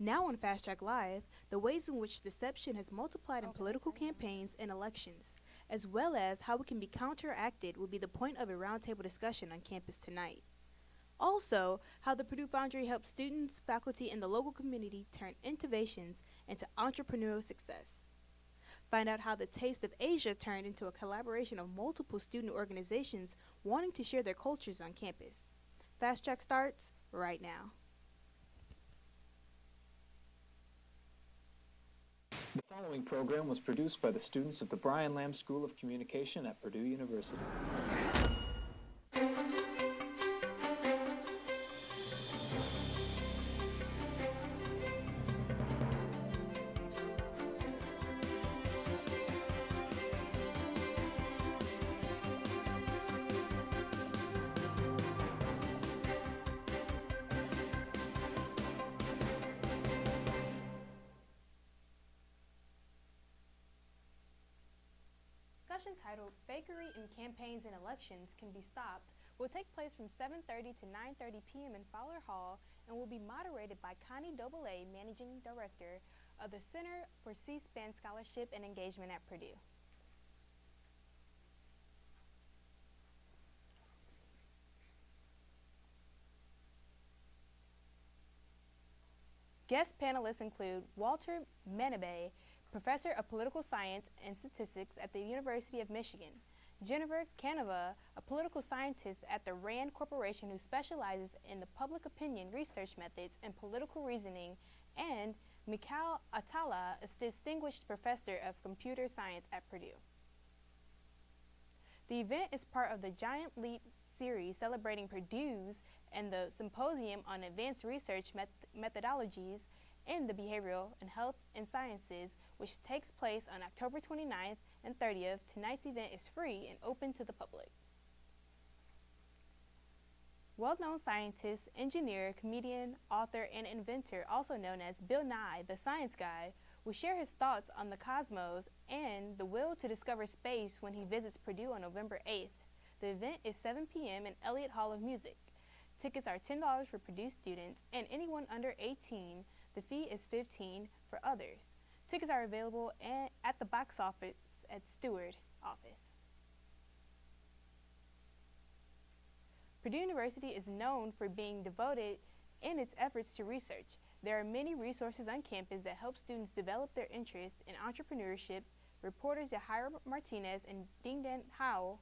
Now on Fast Track Live, the ways in which deception has multiplied in political campaigns and elections, as well as how it can be counteracted, will be the point of a roundtable discussion on campus tonight. Also, how the Purdue Foundry helps students, faculty, and the local community turn innovations into entrepreneurial success. Find out how the Taste of Asia turned into a collaboration of multiple student organizations wanting to share their cultures on campus. Fast Track starts right now. The following program was produced by the students of the Brian Lamb School of Communication at Purdue University. Discussion titled Fakery in Campaigns and Elections Can Be Stopped will take place from 7:30 to 9:30 p.m. in Fowler Hall and will be moderated by Connie Doble, Managing Director of the Center for C-SPAN Scholarship and Engagement at Purdue. Guest panelists include Walter Menabe, Professor of Political Science and Statistics at the University of Michigan; Jennifer Canova, a political scientist at the RAND Corporation who specializes in the public opinion research methods and political reasoning; and Mikhail Atala, a distinguished professor of computer science at Purdue. The event is part of the Giant Leap series celebrating Purdue's and the Symposium on Advanced Research Methodologies in the Behavioral and Health and Sciences, which takes place on October 29th and 30th. Tonight's event is free and open to the public. Well-known scientist, engineer, comedian, author, and inventor, also known as Bill Nye, the Science Guy, will share his thoughts on the cosmos and the will to discover space when he visits Purdue on November 8th. The event is 7 p.m. in Elliott Hall of Music. Tickets are $10 for Purdue students and anyone under 18. The fee is $15 for others. Tickets are available at the box office at Stewart office. Purdue University is known for being devoted in its efforts to research. There are many resources on campus that help students develop their interest in entrepreneurship. Reporters Yahira Martinez and Dingdan Howell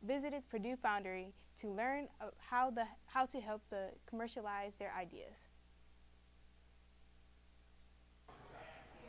visited Purdue Foundry to learn how to help commercialize their ideas.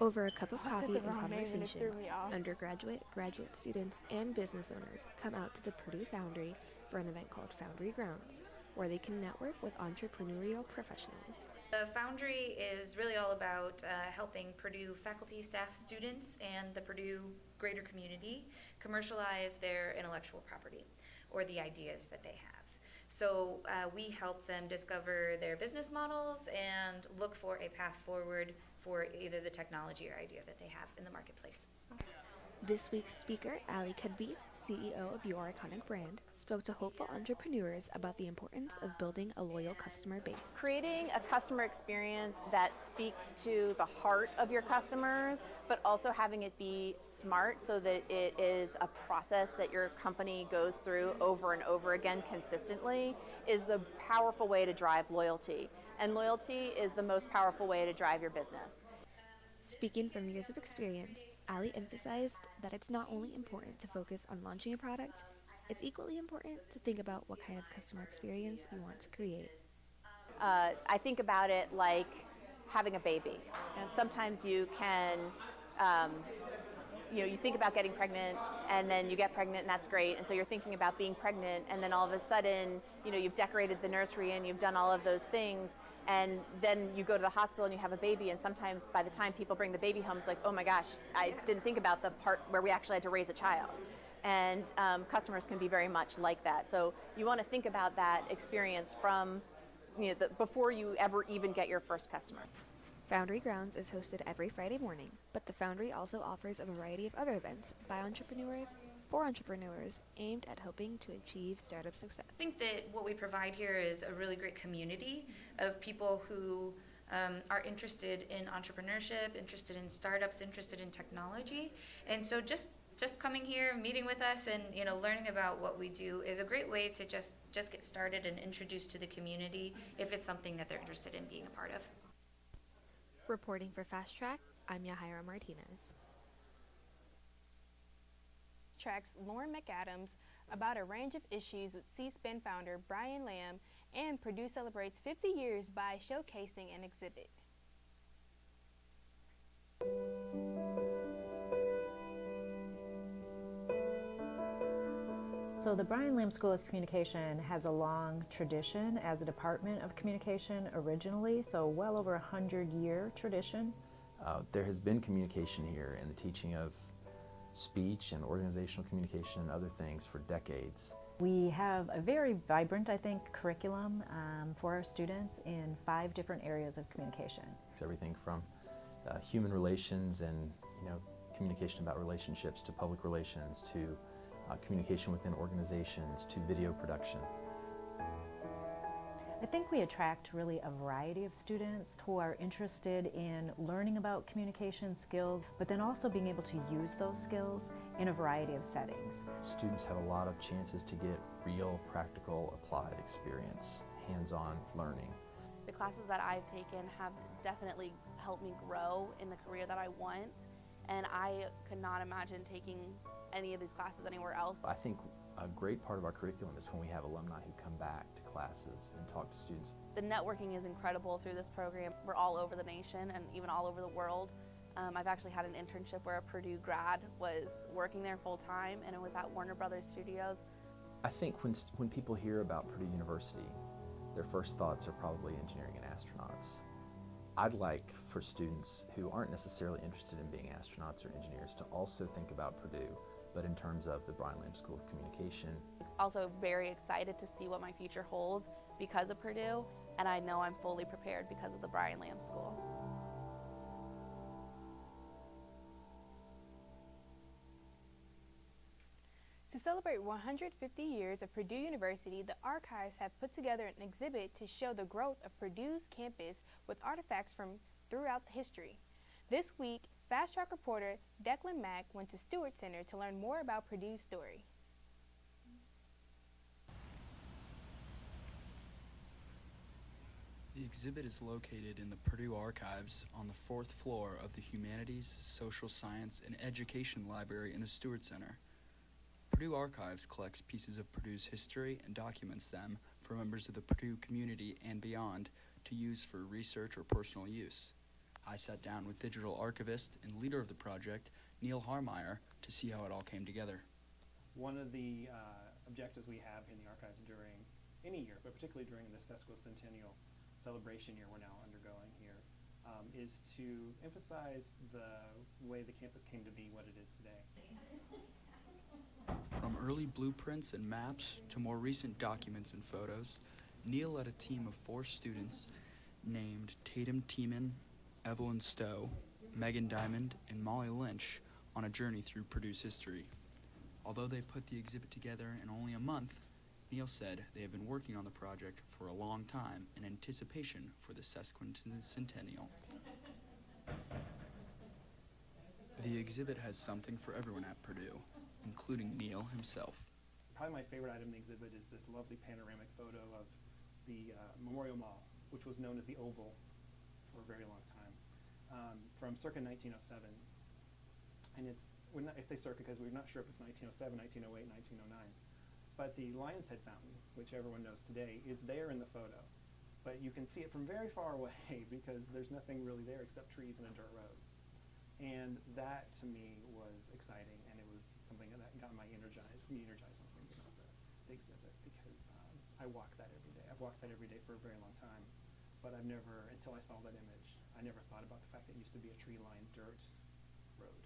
Over a cup of coffee and conversation, undergraduate, graduate students, and business owners come out to the Purdue Foundry for an event called Foundry Grounds, where they can network with entrepreneurial professionals. The Foundry is really all about helping Purdue faculty, staff, students, and the Purdue greater community commercialize their intellectual property or the ideas that they have. So we help them discover their business models and look for a path forward for either the technology or idea that they have in the marketplace. This week's speaker, Ali Kadbi, CEO of Your Iconic Brand, spoke to hopeful entrepreneurs about the importance of building a loyal customer base. Creating a customer experience that speaks to the heart of your customers, but also having it be smart so that it is a process that your company goes through over and over again consistently, is the powerful way to drive loyalty. And loyalty is the most powerful way to drive your business. Speaking from years of experience, Ali emphasized that it's not only important to focus on launching a product, it's equally important to think about what kind of customer experience you want to create. I think about it like having a baby. Sometimes you can, you think about getting pregnant and then you get pregnant and that's great. And so you're thinking about being pregnant and then all of a sudden, you've decorated the nursery and you've done all of those things. And then you go to the hospital and you have a baby, and sometimes by the time people bring the baby home, it's like, oh my gosh, I didn't think about the part where we actually had to raise a child. And customers can be very much like that. So you want to think about that experience from, before you ever even get your first customer. Foundry Grounds is hosted every Friday morning, but the Foundry also offers a variety of other events by entrepreneurs for entrepreneurs aimed at helping to achieve startup success. I think that what we provide here is a really great community of people who are interested in entrepreneurship, interested in startups, interested in technology. And so just coming here, meeting with us, and learning about what we do is a great way to just get started and introduced to the community if it's something that they're interested in being a part of. Reporting for Fast Track, I'm Yahaira Martinez. Track's Lauren McAdams about a range of issues with C-SPAN founder Brian Lamb, and Purdue celebrates 50 years by showcasing an exhibit. So the Brian Lamb School of Communication has a long tradition as a department of communication originally, so well over 100-year tradition. There has been communication here and the teaching of speech and organizational communication and other things for decades. We have a very vibrant, I think, curriculum for our students in 5 different areas of communication. It's everything from human relations and communication about relationships to public relations to communication within organizations to video production. I think we attract really a variety of students who are interested in learning about communication skills, but then also being able to use those skills in a variety of settings. Students have a lot of chances to get real, practical, applied experience, hands-on learning. The classes that I've taken have definitely helped me grow in the career that I want, and I could not imagine taking any of these classes anywhere else. I think a great part of our curriculum is when we have alumni who come back to classes and talk to students. The networking is incredible through this program. We're all over the nation and even all over the world. I've actually had an internship where a Purdue grad was working there full time, and it was at Warner Brothers Studios. I think when people hear about Purdue University, their first thoughts are probably engineering and astronauts. I'd like for students who aren't necessarily interested in being astronauts or engineers to also think about Purdue, but in terms of the Brian Lamb School of Communication. Also very excited to see what my future holds because of Purdue, and I know I'm fully prepared because of the Brian Lamb School. To celebrate 150 years of Purdue University, the Archives have put together an exhibit to show the growth of Purdue's campus with artifacts from throughout the history. This week, Fast Track reporter Declan Mack went to Stewart Center to learn more about Purdue's story. The exhibit is located in the Purdue Archives on the 4th floor of the Humanities, Social Science, and Education Library in the Stewart Center. Purdue Archives collects pieces of Purdue's history and documents them for members of the Purdue community and beyond to use for research or personal use. I sat down with digital archivist and leader of the project, Neil Harmeyer, to see how it all came together. One of the objectives we have in the archives during any year, but particularly during the sesquicentennial celebration year we're now undergoing here, is to emphasize the way the campus came to be what it is today. From early blueprints and maps to more recent documents and photos, Neil led a team of 4 students named Tatum Tiemann, Evelyn Stowe, Megan Diamond, and Molly Lynch on a journey through Purdue's history. Although they put the exhibit together in only a month, Neil said they have been working on the project for a long time in anticipation for the sesquicentennial. The exhibit has something for everyone at Purdue, including Neil himself. Probably my favorite item in the exhibit is this lovely panoramic photo of the Memorial Mall, which was known as the Oval for a very long time, from circa 1907. And I say circa because we're not sure if it's 1907, 1908, 1909. But the Lion's Head Fountain, which everyone knows today, is there in the photo. But you can see it from very far away because there's nothing really there except trees and a dirt road. And that, to me, was exciting, and it was something that got me energized when I was thinking about the exhibit, because I walk that every day. I've walked that every day for a very long time, but I've never, until I saw that image, I never thought about the fact that it used to be a tree-lined dirt road.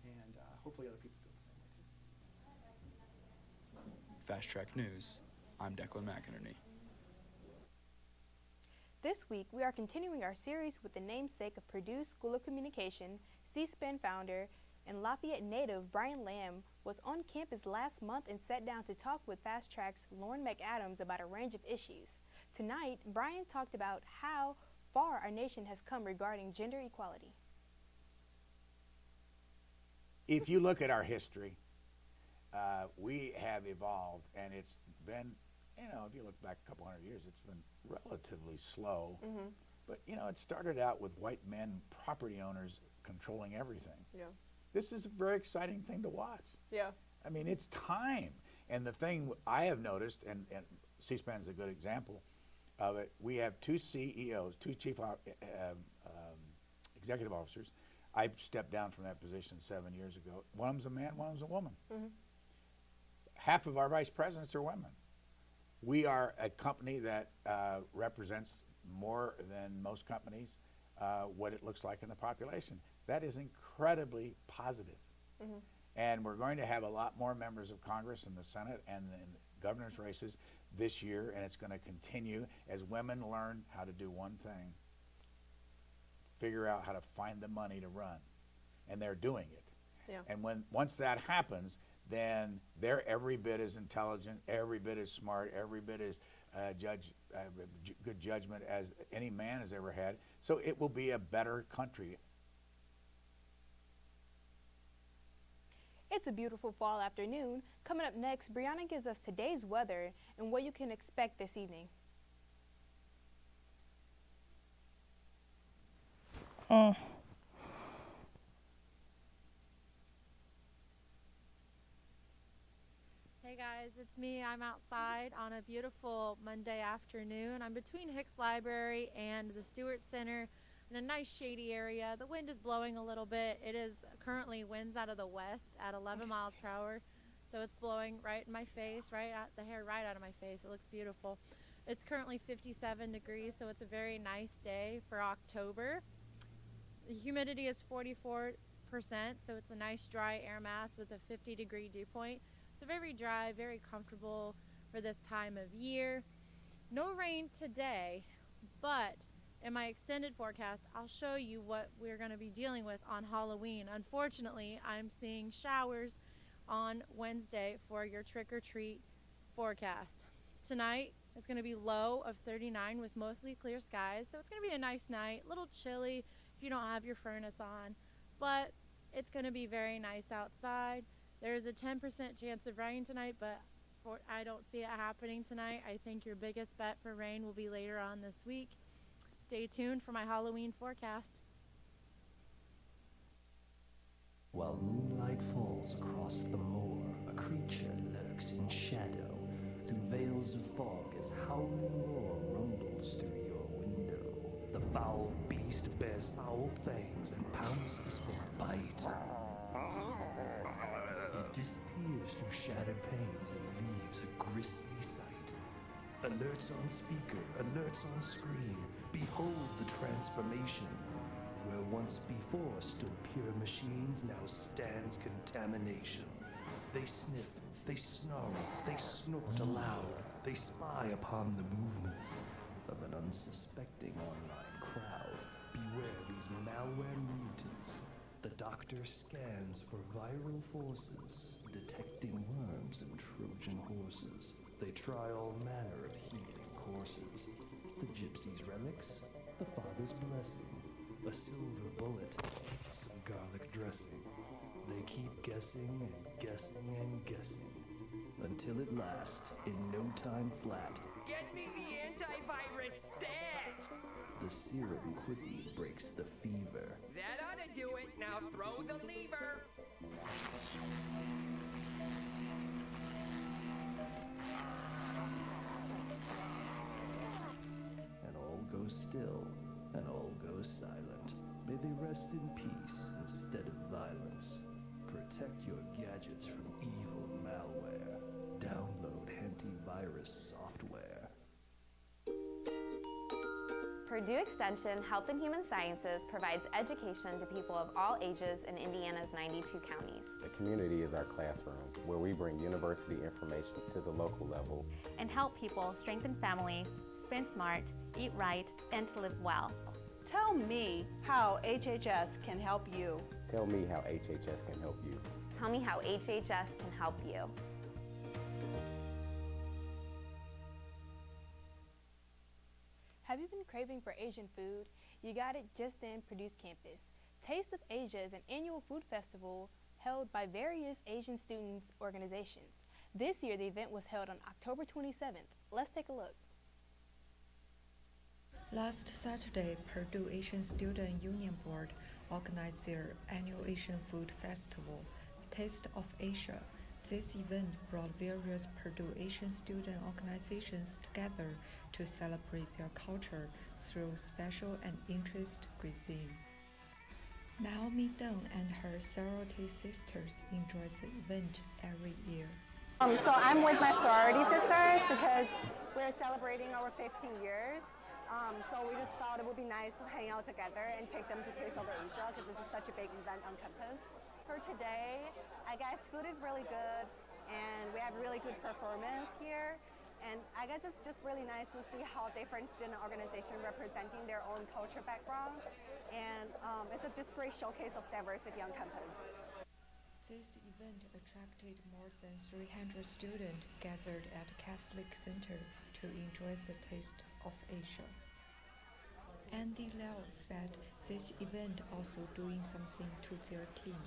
And hopefully other people feel the same way, too. Fast Track News, I'm Declan McInerney. This week, we are continuing our series with the namesake of Purdue School of Communication, C-SPAN founder And Lafayette native Brian Lamb was on campus last month and sat down to talk with Fast Track's Lauren McAdams about a range of issues. Tonight, Brian talked about how far our nation has come regarding gender equality. If you look at our history, we have evolved, and it's been, you know, if you look back a couple hundred years, it's been relatively slow. Mm-hmm. But, you know, it started out with white men, property owners, controlling everything. Yeah. This is a very exciting thing to watch. Yeah. I mean, it's time. And the thing I have noticed, and C-SPAN is a good example of it, we have two CEOs, two chief executive officers. I stepped down from that position 7 years ago. One of them's a man, one of them's a woman. Mm-hmm. Half of our vice presidents are women. We are a company that represents more than most companies what it looks like in the population. That is incredibly positive. Mm-hmm. And we're going to have a lot more members of Congress and the Senate and in governor's races this year, and it's going to continue as women learn how to do one thing: figure out how to find the money to run. And they're doing it. Yeah. And once that happens, then they're every bit as intelligent, every bit as smart, every bit as good judgment as any man has ever had. So it will be a better country. It's a beautiful fall afternoon. Coming up next, Brianna gives us today's weather and what you can expect this evening. Hey guys, it's me. I'm outside on a beautiful Monday afternoon. I'm between Hicks Library and the Stewart Center in a nice shady area. The wind is blowing a little bit. It is currently winds out of the west at 11 miles per hour. So it's blowing right in my face, right out the hair right out of my face. It looks beautiful. It's currently 57 degrees, so it's a very nice day for October. The humidity is 44%, so it's a nice dry air mass with a 50-degree dew point. So very dry, very comfortable for this time of year. No rain today, but in my extended forecast, I'll show you what we're going to be dealing with on Halloween. Unfortunately, I'm seeing showers on Wednesday for your trick-or-treat forecast. Tonight, it's going to be low of 39 with mostly clear skies, so it's going to be a nice night, a little chilly if you don't have your furnace on, but it's going to be very nice outside. There is a 10% chance of rain tonight, but I don't see it happening tonight. I think your biggest bet for rain will be later on this week. Stay tuned for my Halloween forecast. While moonlight falls across the moor, a creature lurks in shadow. Through veils of fog, its howling roar rumbles through your window. The foul beast bears foul fangs and pounces for a bite. It disappears through shattered panes and leaves a grisly sight. Alerts on speaker, alerts on screen. Behold the transformation. Where once before stood pure machines, now stands contamination. They sniff, they snarl, they snort aloud. They spy upon the movements of an unsuspecting online crowd. Beware these malware mutants. The doctor scans for viral forces, detecting worms and Trojan horses. They try all manner of healing courses. The gypsy's relics, the father's blessing, a silver bullet, some garlic dressing. They keep guessing and guessing and guessing, until at last, in no time flat, get me the antivirus stat! The serum quickly breaks the fever. That ought to do it. Now throw the lever. And all goes still, and all goes silent. May they rest in peace instead of violence. Protect your gadgets from evil malware. Download antivirus software. Purdue Extension Health and Human Sciences provides education to people of all ages in Indiana's 92 counties. The community is our classroom, where we bring university information to the local level and help people strengthen families, spend smart, eat right, and to live well. Tell Tell me how HHS can help you. Tell me how HHS can help you. Tell me how HHS can help you. Have you been craving for Asian food? You got it just in Purdue's campus. Taste of Asia is an annual food festival held by various Asian students' organizations. This year, the event was held on October 27th. Let's take a look. Last Saturday, Purdue Asian Student Union Board organized their annual Asian food festival, Taste of Asia. This event brought various Purdue Asian student organizations together to celebrate their culture through special and interest cuisine. Naomi Deng and her sorority sisters enjoy the event every year. So I'm with my sorority sisters because we're celebrating our 15 years. So we just thought it would be nice to hang out together and take them to Taste of Asia because this is such a big event on campus. For today, I guess food is really good and we have really good performance here. And I guess it's just really nice to see how different student organizations representing their own culture background. And it's a just great showcase of diversity on campus. This event attracted more than 300 students gathered at Catholic Center to enjoy the Taste of Asia. Andy Lau said this event also doing something to their team.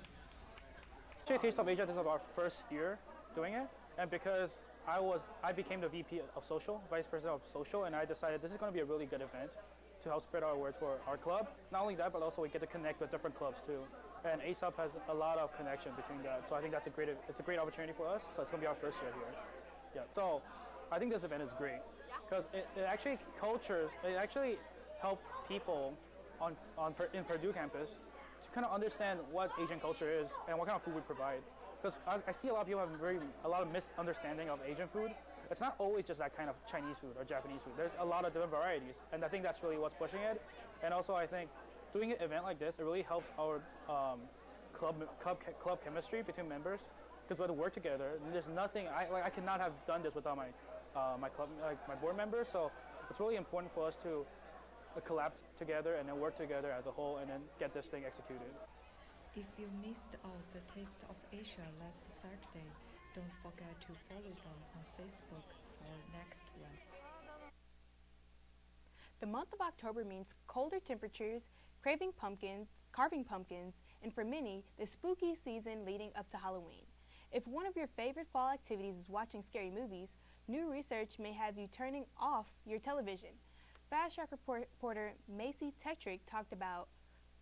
Actually, Taste of Asia, this is our first year doing it, and because I became the VP of social, vice president of social, and I decided this is going to be a really good event to help spread our word for our club. Not only that, but also we get to connect with different clubs too. And ASUP has a lot of connection between that, so I think it's a great opportunity for us. So it's going to be our first year here. Yeah. So I think this event is great because it actually help people in Purdue campus to kind of understand what Asian culture is and what kind of food we provide. Because I see a lot of people have a lot of misunderstanding of Asian food. It's not always just that kind of Chinese food or Japanese food. There's a lot of different varieties, and I think that's really what's pushing it. And also, I think doing an event like this, it really helps our club chemistry between members because we have to work together. And there's nothing I could not have done this without my my board members. So it's really important for us to collab together and then work together as a whole, and then get this thing executed. If you missed out the Taste of Asia last Saturday, don't forget to follow them on Facebook for next one. The month of October means colder temperatures, carving pumpkins, and for many, the spooky season leading up to Halloween. If one of your favorite fall activities is watching scary movies, new research may have you turning off your television. Fast Track reporter Macy Tetrick talked about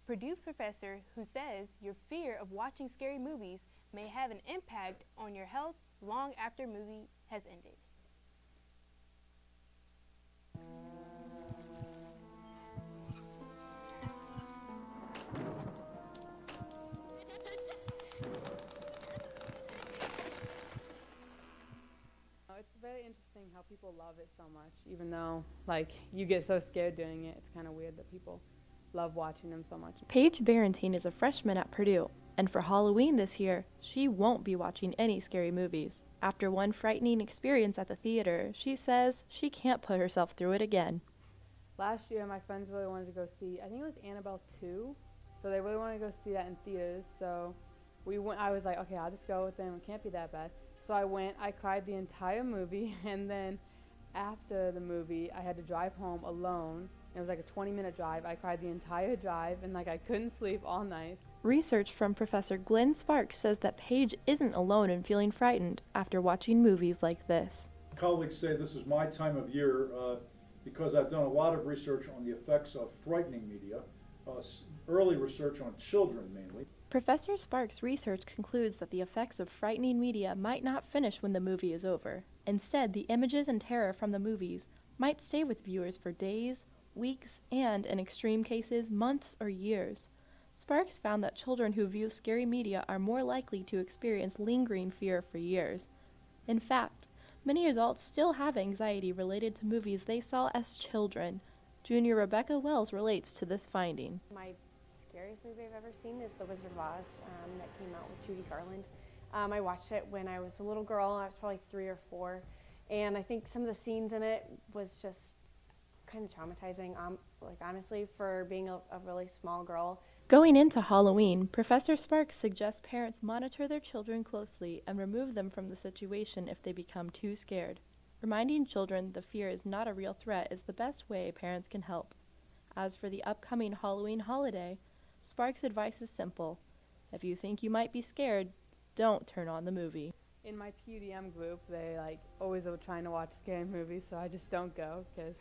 Purdue professor who says your fear of watching scary movies may have an impact on your health long after movie has ended. It's very interesting how people love it so much, even though like you get so scared doing it. It's kind of weird that people love watching them so much. Paige Barentine is a freshman at Purdue, and for Halloween this year, she won't be watching any scary movies. After one frightening experience at the theater, she says she can't put herself through it again. Last year, my friends really wanted to go see, I think it was Annabelle 2, so they really wanted to go see that in theaters, so we went. I was like, okay, I'll just go with them, it can't be that bad. So I went, I cried the entire movie, and then after the movie, I had to drive home alone. It was like a 20-minute drive. I cried the entire drive, and like I couldn't sleep all night. Research from Professor Glenn Sparks says that Paige isn't alone in feeling frightened after watching movies like this. Colleagues say this is my time of year because I've done a lot of research on the effects of frightening media, early research on children mainly. Professor Sparks' research concludes that the effects of frightening media might not finish when the movie is over. Instead, the images and terror from the movies might stay with viewers for days, weeks, and, in extreme cases, months or years. Sparks found that children who view scary media are more likely to experience lingering fear for years. In fact, many adults still have anxiety related to movies they saw as children. Junior Rebecca Wells relates to this finding. My scariest movie I've ever seen is The Wizard of Oz that came out with Judy Garland. I watched it when I was a little girl. I was probably 3 or 4, and I think some of the scenes in it was just kind of traumatizing, like honestly, for being a really small girl. Going into Halloween, Professor Sparks suggests parents monitor their children closely and remove them from the situation if they become too scared. Reminding children the fear is not a real threat is the best way parents can help. As for the upcoming Halloween holiday, Sparks' advice is simple. If you think you might be scared, don't turn on the movie. In my PUDM group, they always are trying to watch scary movies, so I just don't go because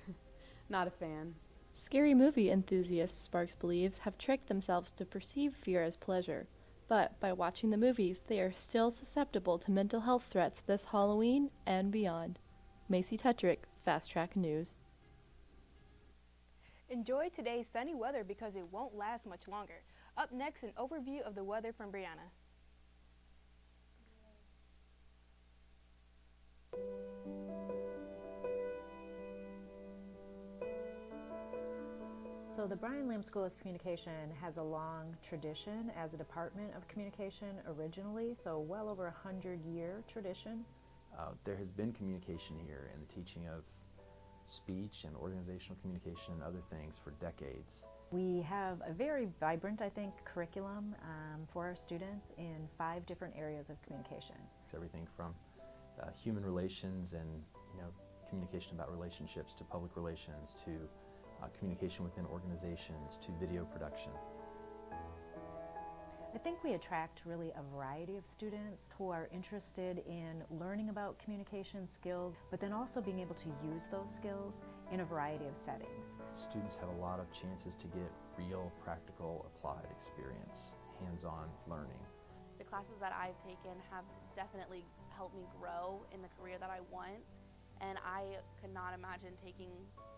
not a fan. Scary movie enthusiasts, Sparks believes, have tricked themselves to perceive fear as pleasure. But by watching the movies, they are still susceptible to mental health threats this Halloween and beyond. Macy Tetrick, Fast Track News. Enjoy today's sunny weather because it won't last much longer. Up next, an overview of the weather from Brianna. So the Brian Lamb School of Communication has a long tradition as a department of communication originally, so well over 100-year tradition. There has been communication here in the teaching of speech and organizational communication and other things for decades. We have a very vibrant, I think, curriculum for our students in 5 different areas of communication. It's everything from human relations and communication about relationships to public relations to communication within organizations to video production. I think we attract really a variety of students who are interested in learning about communication skills, but then also being able to use those skills in a variety of settings. Students have a lot of chances to get real, practical, applied experience, hands-on learning. The classes that I've taken have definitely helped me grow in the career that I want, and I could not imagine taking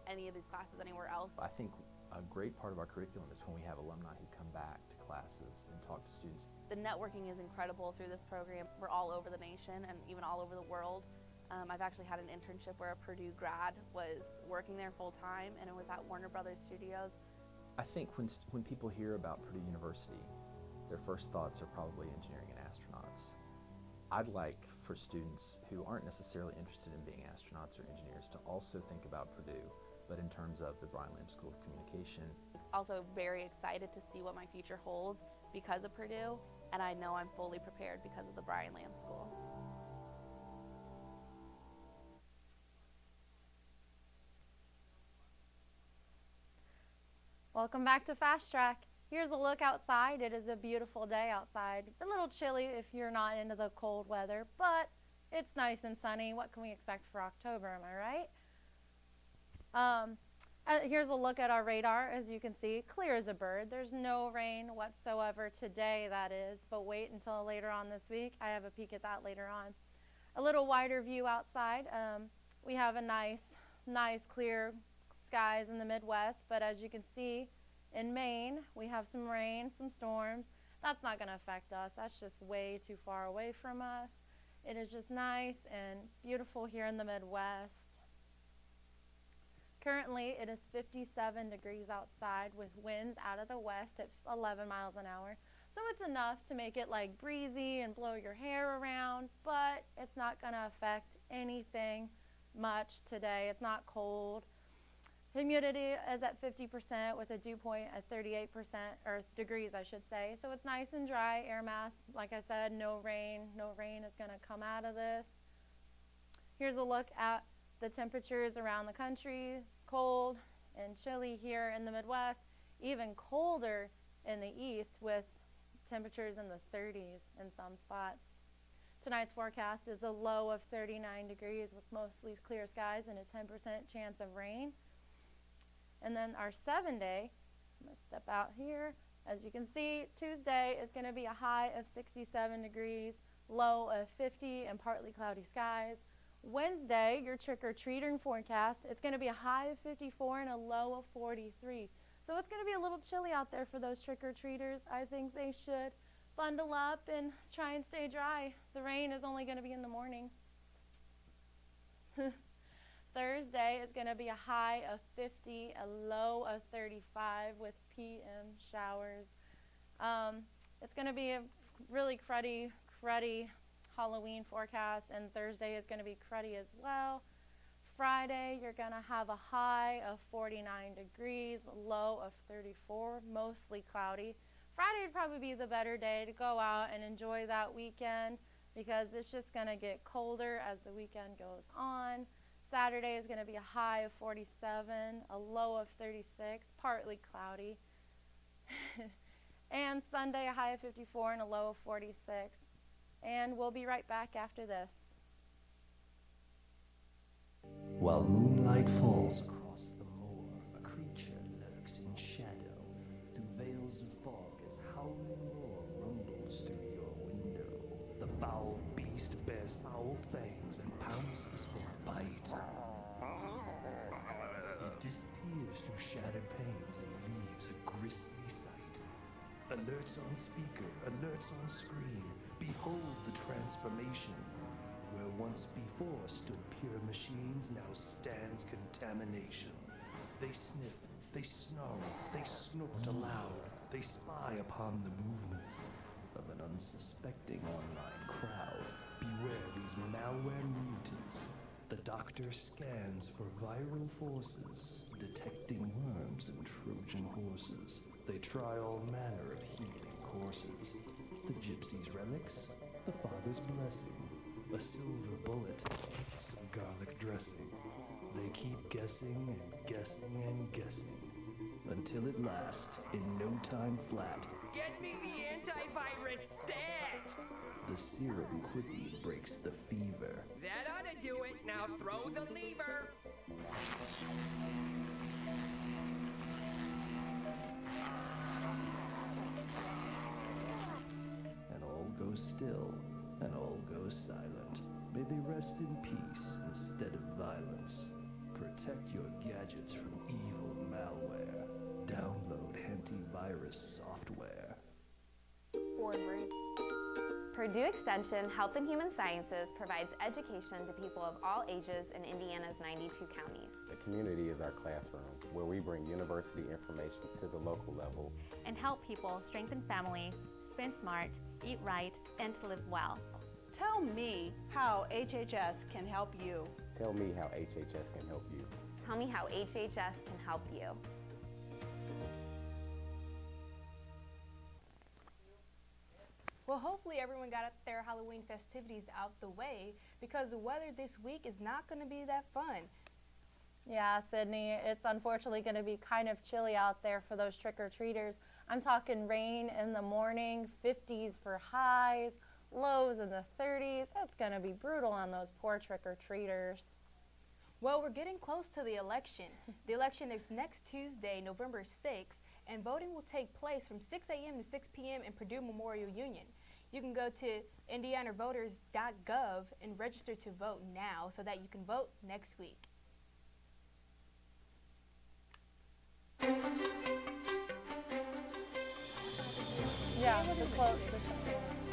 any of these classes anywhere else. I think a great part of our curriculum is when we have alumni who come back to classes and talk to students. The networking is incredible through this program. We're all over the nation and even all over the world. I've actually had an internship where a Purdue grad was working there full time, and it was at Warner Brothers Studios. I think when people hear about Purdue University, their first thoughts are probably engineering and astronauts. I'd like for students who aren't necessarily interested in being astronauts or engineers to also think about Purdue, but in terms of the Brian Lamb School of Communication. Also very excited to see what my future holds because of Purdue, and I know I'm fully prepared because of the Brian Lamb School. Welcome back to Fast Track. Here's a look outside. It is a beautiful day outside. A little chilly if you're not into the cold weather, but it's nice and sunny. What can we expect for October, am I right? Here's a look at our radar. As you can see, clear as a bird. There's no rain whatsoever today, that is, but wait until later on this week. I have a peek at that later on. A little wider view outside. We have a nice clear skies in the Midwest, but as you can see, in Maine, we have some rain, some storms. That's not going to affect us. That's just way too far away from us. It is just nice and beautiful here in the Midwest. Currently, it is 57 degrees outside with winds out of the west at 11 miles an hour. So it's enough to make it like breezy and blow your hair around, but it's not going to affect anything much today. It's not cold. Humidity is at 50% with a dew point at 38%, or degrees I should say. So it's nice and dry, air mass. Like I said, no rain. No rain is going to come out of this. Here's a look at the temperatures around the country. Cold and chilly here in the Midwest, even colder in the east with temperatures in the 30s in some spots. Tonight's forecast is a low of 39 degrees with mostly clear skies and a 10% chance of rain. And then our 7-day, I'm going to step out here. As you can see, Tuesday is going to be a high of 67 degrees, low of 50 and partly cloudy skies. Wednesday, your trick-or-treating forecast, it's going to be a high of 54 and a low of 43. So it's going to be a little chilly out there for those trick-or-treaters. I think they should bundle up and try and stay dry. The rain is only going to be in the morning. Thursday is going to be a high of 50, a low of 35 with PM showers. It's going to be a really cruddy Halloween forecast, and Thursday is going to be cruddy as well. Friday, you're going to have a high of 49 degrees, a low of 34, mostly cloudy. Friday would probably be the better day to go out and enjoy that weekend because it's just going to get colder as the weekend goes on. Saturday is going to be a high of 47, a low of 36, partly cloudy. And Sunday, a high of 54 and a low of 46. And we'll be right back after this. While moonlight falls across the moor, a creature lurks in shadow. Through veils of fog, its howling roar rumbles through your window. The foul beast bears foul fangs and pounces for a bite. It disappears through shattered panes and leaves a grisly sight. Alerts on speaker, alerts on screen. Behold the transformation. Where once before stood pure machines, now stands contamination. They sniff, they snarl, they snort aloud. They spy upon the movements of an unsuspecting online crowd. Beware these malware mutants. The doctor scans for viral forces, detecting worms and Trojan horses. They try all manner of healing courses. The gypsy's relics, the father's blessing, a silver bullet, some garlic dressing. They keep guessing and guessing and guessing, until at last, in no time flat, Get me the antivirus stat! the serum quickly breaks the fever. That ought to do it. Now throw the lever. And all goes still, and all goes silent. May they rest in peace instead of violence. Protect your gadgets from evil malware. Download antivirus software. Board break. Purdue Extension Health and Human Sciences provides education to people of all ages in Indiana's 92 counties. The community is our classroom, where we bring university information to the local level and help people strengthen families, spend smart, eat right, and to live well. Tell me how HHS can help you. Tell me how HHS can help you. Tell me how HHS can help you. Well, hopefully everyone got their Halloween festivities out the way because the weather this week is not going to be that fun. Yeah, Sydney, it's unfortunately going to be kind of chilly out there for those trick-or-treaters. I'm talking rain in the morning, 50s for highs, lows in the 30s. It's going to be brutal on those poor trick-or-treaters. Well, we're getting close to the election. The election is next Tuesday, November 6th, and voting will take place from 6 a.m. to 6 p.m. in Purdue Memorial Union. You can go to indianavoters.gov and register to vote now so that you can vote next week. Yeah, to close the show.